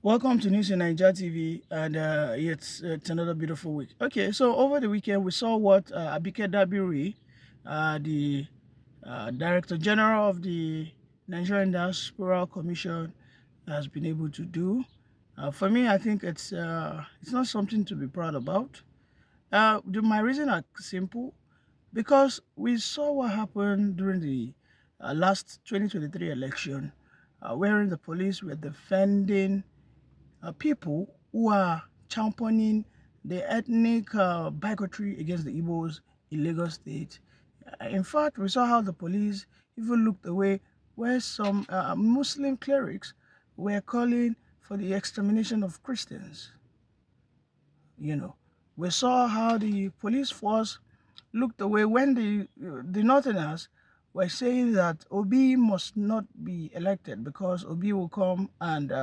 Welcome to News in Nigeria TV, and it's another beautiful week. Okay, so over the weekend we saw what Abike Dabiri, the Director General of the Nigerian Diaspora Commission, has been able to do. For me, I think it's not something to be proud about. My reason are simple, because we saw what happened during the last 2023 election, wherein the police were defending people who are championing the ethnic bigotry against the Igbos in Lagos State. In fact, we saw how the police even looked away where some Muslim clerics were calling for the extermination of Christians. You know, we saw how the police force looked away when the Northerners were saying that Obi must not be elected because Obi will come and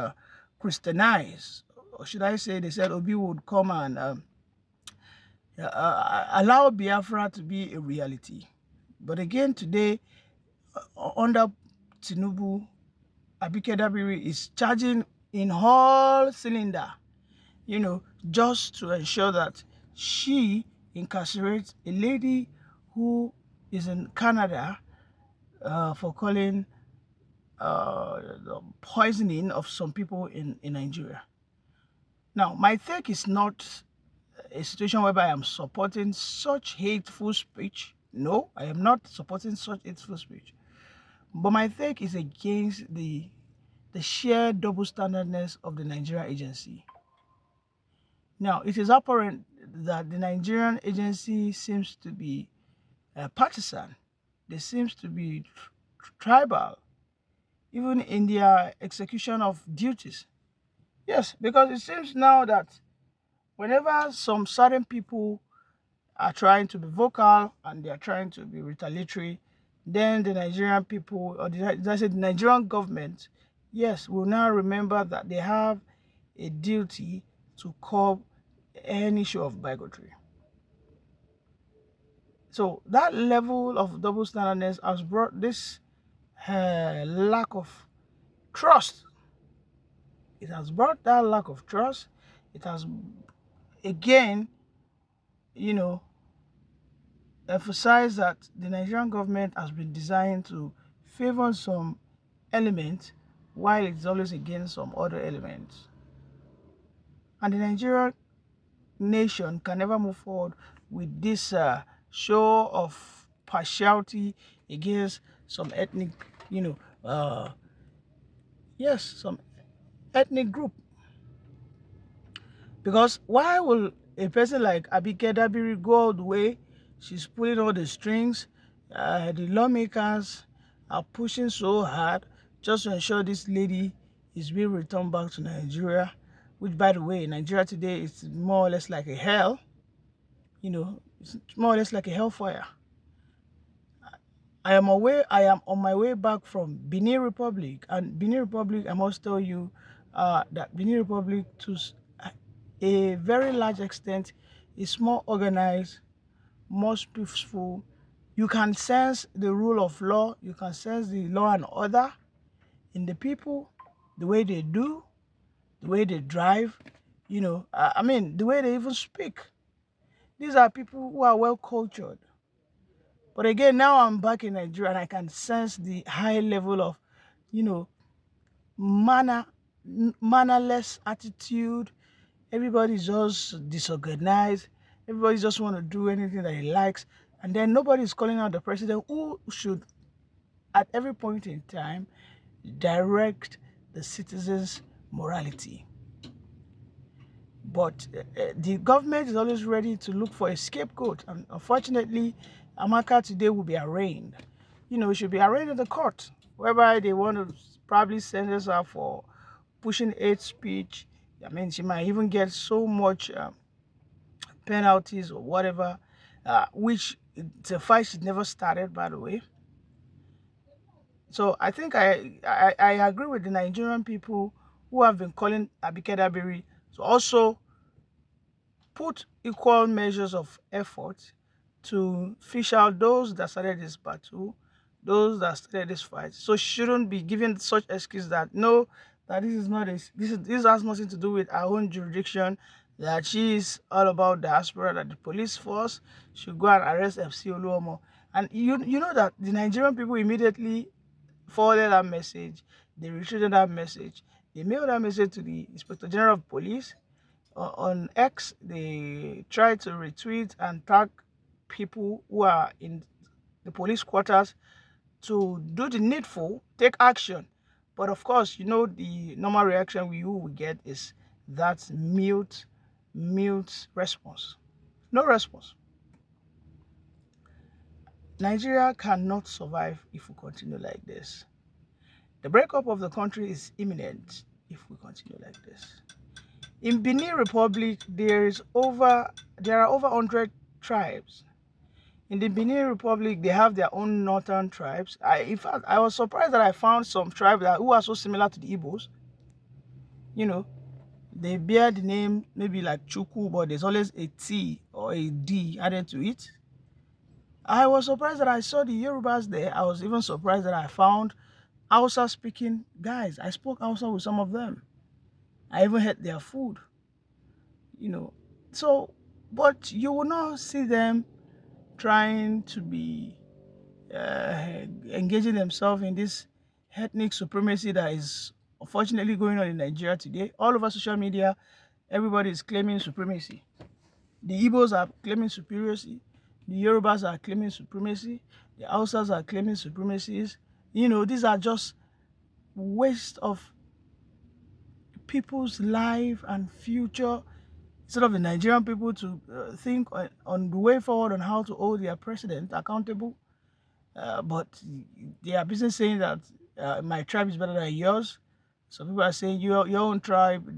Christianize, or should I say, they said Obi would come and allow Biafra to be a reality. But again, today, under Tinubu, Abike Dabiri is charging in all cylinder, just to ensure that she incarcerates a lady who is in Canada for calling the poisoning of some people in Nigeria. Now, my take is not a situation whereby I'm supporting such hateful speech. No, I am not supporting such hateful speech. But my take is against the sheer double standardness of the Nigerian agency. Now, it is apparent that the Nigerian agency seems to be partisan. They seems to be tribal, even in their execution of duties. Yes, because it seems now that whenever some certain people are trying to be vocal and they are trying to be retaliatory, then the Nigerian people, or the Nigerian government, yes, will now remember that they have a duty to curb any show of bigotry. So that level of double standardness has brought this lack of trust. It has brought that lack of trust. It has, again, you know, emphasized that the Nigerian government has been designed to favor some elements while it's always against some other elements. And the Nigerian nation can never move forward with this show of partiality against some ethnic, yes, some ethnic group. Because why will a person like Abike Dabiri go all the way? She's pulling all the strings. The lawmakers are pushing so hard just to ensure this lady is being returned back to Nigeria, which, by the way, Nigeria today is more or less like a hell. It's more or less like a hellfire. I am on my way back from Benin Republic, and Benin Republic, I must tell you that Benin Republic, to a very large extent, is more organized, more peaceful. You can sense the rule of law. You can sense the law and order in the people, the way they do, the way they drive, the way they even speak. These are people who are well cultured. But again, now I'm back in Nigeria and I can sense the high level of, you know, manner, mannerless attitude. Everybody's just disorganized. Everybody just want to do anything that he likes. And then nobody's calling out the president, who should, at every point in time, direct the citizens' morality. But the government is always ready to look for a scapegoat. And unfortunately, Amaka today will be arraigned. She should be arraigned in the court, whereby they want to probably sentence her for pushing hate speech. I mean, she might even get so much penalties or whatever, which it's a fight she never started, by the way. So I think I agree with the Nigerian people who have been calling Abike Dabiri to also put equal measures of effort to fish out those that started this battle, those that started this fight. So she shouldn't be given such excuse that, no, that this is not a, this has nothing to do with our own jurisdiction, that she is all about diaspora, that the police force should go and arrest FC Oluomo. And you know that the Nigerian people immediately forwarded that message, they retweeted that message, they mailed that message to the Inspector General of Police. On X, they tried to retweet and tag people who are in the police quarters to do the needful, take action. But of course, you know, the normal reaction we will get is that mute response. No response. Nigeria cannot survive if we continue like this. The breakup of the country is imminent if we continue like this. In Benin Republic, there are over 100 tribes. In the Benin Republic, they have their own northern tribes. In fact, I was surprised that I found some tribes who are so similar to the Igbos. You know, they bear the name maybe like Chuku, but there's always a T or a D added to it. I was surprised that I saw the Yorubas there. I was even surprised that I found Hausa speaking guys. I spoke Hausa with some of them. I even had their food. You know, so, but you will not see them trying to be engaging themselves in this ethnic supremacy that is unfortunately going on in Nigeria today. All over social media, everybody is claiming supremacy. The Igbos are claiming supremacy. The Yorubas are claiming supremacy. The Hausas are claiming supremacies. You know, these are just waste of people's life and future. Instead of the Nigerian people to think on the way forward on how to hold their president accountable. But they are busy saying that my tribe is better than yours. So people are saying your own tribe,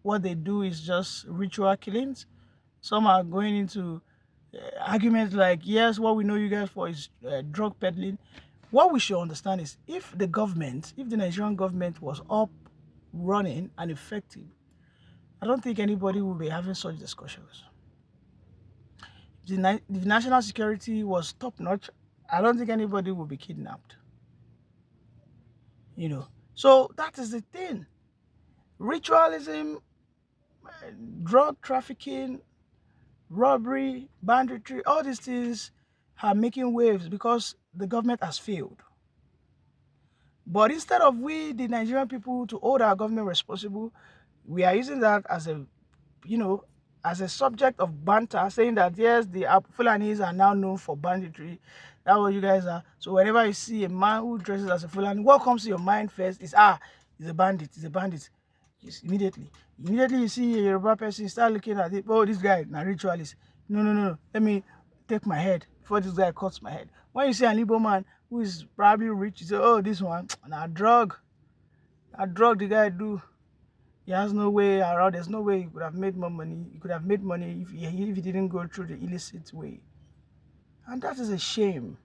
what they do is just ritual killings. Some are going into arguments like, yes, what we know you guys for is drug peddling. What we should understand is if the Nigerian government was up, running and effective, I don't think anybody will be having such discussions. If the national security was top-notch, I don't think anybody will be kidnapped. You know, so that is the thing. Ritualism, drug trafficking, robbery, banditry, all these things are making waves because the government has failed. But instead of we, the Nigerian people, to hold our government responsible, we are using that as a, you know, as a subject of banter, saying that yes, the Fulanis are now known for banditry. That's what you guys are. So whenever you see a man who dresses as a Fulani, what comes to your mind first is, he's a bandit, he's a bandit. Yes, immediately you see a Yoruba person, start looking at it, oh, this guy, na ritualist. No, let me take my head before this guy cuts my head. When you see an Igbo man who is probably rich, you say, oh, this one, a drug the guy do. He has no way around. There's no way he could have made more money. He could have made money if he didn't go through the illicit way. And that is a shame.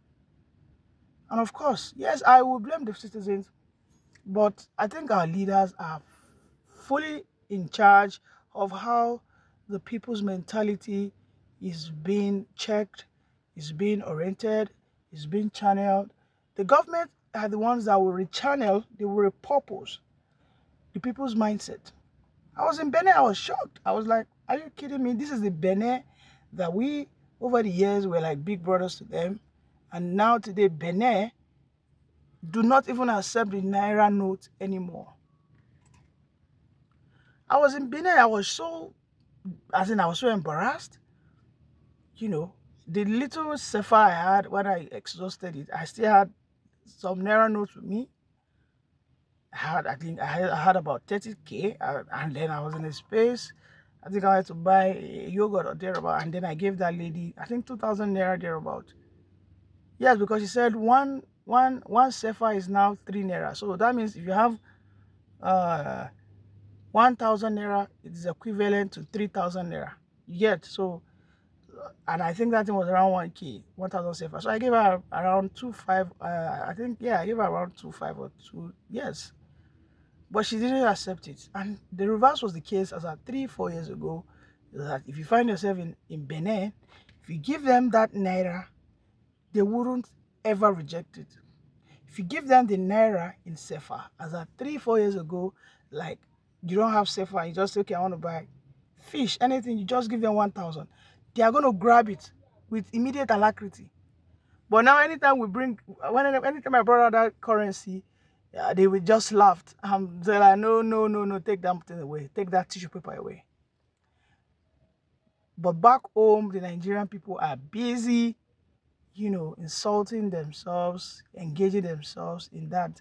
And of course, yes, I will blame the citizens, but I think our leaders are fully in charge of how the people's mentality is being checked, is being oriented, is being channeled. The government are the ones that will rechannel, they will repurpose the people's mindset. I was in Benin, I was shocked. I was like, are you kidding me? This is the Benin that we, over the years, were like big brothers to them. And now today, Benin do not even accept the Naira note anymore. I was in Benin, I was so embarrassed. You know, the little Sefa I had when I exhausted it, I still had some Naira notes with me. I think I had about 30K, and then I was in a space. I think I had to buy a yogurt or thereabout, and then I gave that lady, I think 2,000 Naira thereabout. Yes, because she said one Sefa is now 3 Naira. So that means if you have 1,000 Naira, it is equivalent to 3,000 Naira. You get, so, and I think that thing was around 1K, 1,000 Sefa. So I gave her around 2.5, I think, yeah, I gave her around 2.5 or 2, yes. But she didn't accept it. And the reverse was the case as at 3-4 years ago, that if you find yourself in Benin, if you give them that Naira, they wouldn't ever reject it. If you give them the naira in sefa, as at 3-4 years ago, like you don't have sefa, you just say, okay, I want to buy fish, anything, you just give them 1,000. They are going to grab it with immediate alacrity. But now, anytime we bring, anytime I brought out that currency, they will just laugh. They're like, no, take that thing away, take that tissue paper away. But back home, the Nigerian people are busy, insulting themselves, engaging themselves in that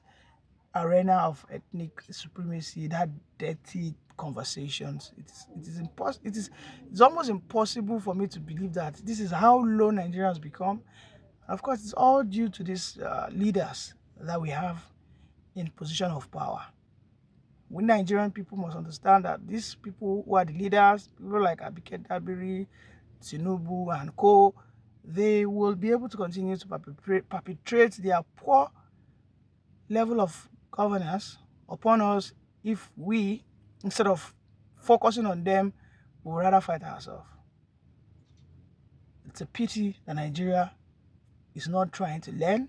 arena of ethnic supremacy, that dirty conversations. It's almost impossible for me to believe that this is how low Nigeria has become. Of course, it's all due to these leaders that we have in position of power. We Nigerian people must understand that these people who are the leaders, people like Abike, Tinubu, and co, they will be able to continue to perpetrate their poor level of governance upon us if we, instead of focusing on them, we would rather fight ourselves. It's a pity that Nigeria is not trying to learn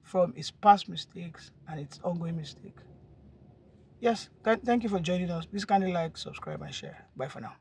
from its past mistakes and its ongoing mistake. Yes, thank you for joining us. Please kindly like, subscribe, and share. Bye for now.